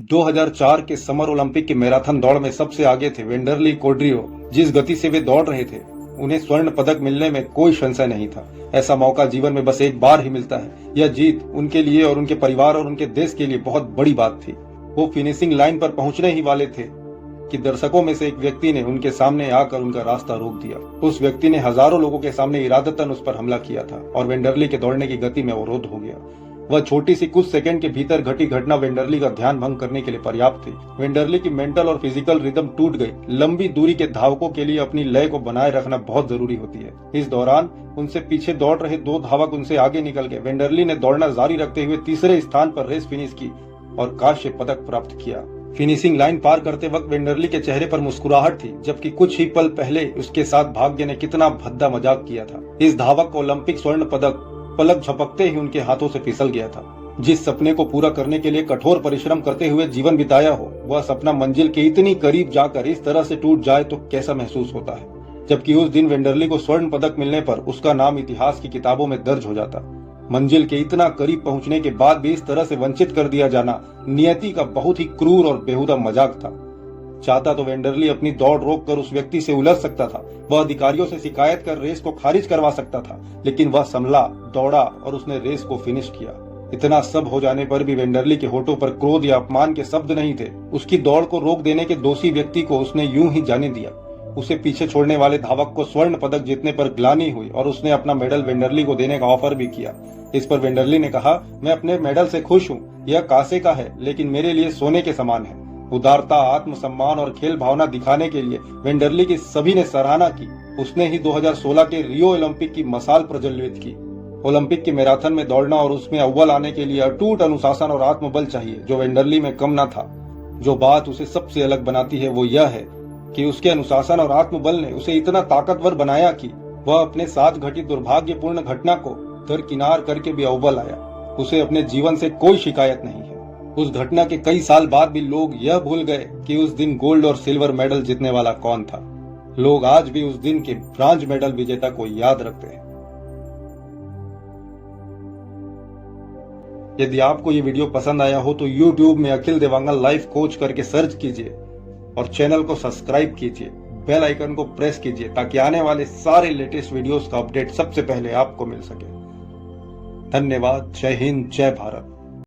2004 के summer Olympic के marathon दौड़ में सबसे आगे थे वेंडरली कोड्रियो। जिस गति से वे दौड़ रहे थे उन्हें स्वर्ण पदक मिलने में कोई संशय नहीं था। ऐसा मौका जीवन में बस एक बार ही मिलता है। यह जीत उनके लिए और उनके परिवार और उनके देश के लिए बहुत बड़ी बात थी। वो फिनिशिंग लाइन पर पहुंचने ही वाले थे कि दर्शकों में से एक व्यक्ति ने उनके सामने आकर उनका रास्ता रोक दिया। उस व्यक्ति ने हजारों लोगों के सामने इरादतन उस पर हमला किया था और वेंडरली के दौड़ने की गति में अवरोध हो गया। वह छोटी सी कुछ सेकंड के भीतर घटी घटना वेंडरली का ध्यान भंग करने के लिए पर्याप्त थी। वेंडरली की मेंटल और फिजिकल रिदम टूट गई। लंबी दूरी के धावकों के लिए अपनी लय को बनाए रखना बहुत जरूरी होती है। इस दौरान उनसे पीछे दौड़ रहे दो धावक उनसे आगे निकल गए। वेंडरली ने दौड़ना जारी रखते हुए तीसरे स्थान पर रेस फिनिश की और कांस्य पदक प्राप्त किया। फिनिशिंग लाइन पार करते वक्त वेंडरली के चेहरे पर मुस्कुराहट थी, जबकि कुछ ही पल पहले उसके साथ भाग्य ने कितना भद्दा मजाक किया था। इस धावक को ओलंपिक स्वर्ण पदक पलक झपकते ही उनके हाथों से फिसल गया था। जिस सपने को पूरा करने के लिए कठोर परिश्रम करते हुए जीवन बिताया हो, वह सपना मंजिल के इतनी करीब जाकर इस तरह से टूट जाए तो कैसा महसूस होता है। जबकि उस दिन वेंडरली को स्वर्ण पदक मिलने पर उसका नाम इतिहास की किताबों में दर्ज हो जाता। मंजिल के इतना करीब पहुंचने के बाद भी इस तरह से वंचित कर दिया जाना नियति का बहुत ही क्रूर और बेहुदा मजाक था। चाहता तो वेंडरली अपनी दौड़ रोककर उस व्यक्ति से उलझ सकता था। वह अधिकारियों से शिकायत कर रेस को खारिज करवा सकता था, लेकिन वह संभला, दौड़ा और उसने रेस को फिनिश किया। इतना सब हो जाने पर भी वेंडरली के होठों पर क्रोध या अपमान के शब्द नहीं थे। उसकी दौड़ को रोक देने के दोषी व्यक्ति को उसने यूं ही जाने दिया। उसे पीछे छोड़ने वाले धावक को स्वर्ण पदक जीतने पर ग्लानि हुई और उसने अपना मेडल वेंडरली को देने का ऑफर भी किया। इस पर वेंडरली ने कहा, मैं अपने मेडल से खुश हूँ। यह कांसे का है, लेकिन मेरे लिए सोने के समान है। उदारता, आत्मसम्मान और खेल भावना दिखाने के लिए वेंडरली की सभी ने सराहना की। उसने ही 2016 के रियो ओलंपिक की मसाल प्रज्वलित की। ओलंपिक के मैराथन में दौड़ना और उसमें अव्वल आने के लिए अटूट अनुशासन और आत्मबल चाहिए, जो वेंडरली में कम न था। जो बात उसे सबसे अलग बनाती है वो यह है कि उसके अनुशासन और आत्मबल ने उसे इतना ताकतवर बनाया कि वह अपने साथ घटी दुर्भाग्यपूर्ण घटना को दरकिनार करके भी अव्वल आया। उसे अपने जीवन से कोई शिकायत नहीं है। उस घटना के कई साल बाद भी लोग यह भूल गए कि उस दिन गोल्ड और सिल्वर मेडल जीतने वाला कौन था। लोग आज भी उस दिन के ब्रांज मेडल विजेता को याद रखते हैं। यदि आपको ये वीडियो पसंद आया हो तो YouTube में अखिल देवांगन लाइफ कोच करके सर्च कीजिए और चैनल को सब्सक्राइब कीजिए। बेल आइकन को प्रेस कीजिए ताकि आने वाले सारे लेटेस्ट वीडियोस का अपडेट सबसे पहले आपको मिल सके। धन्यवाद। जय हिंद, जय भारत।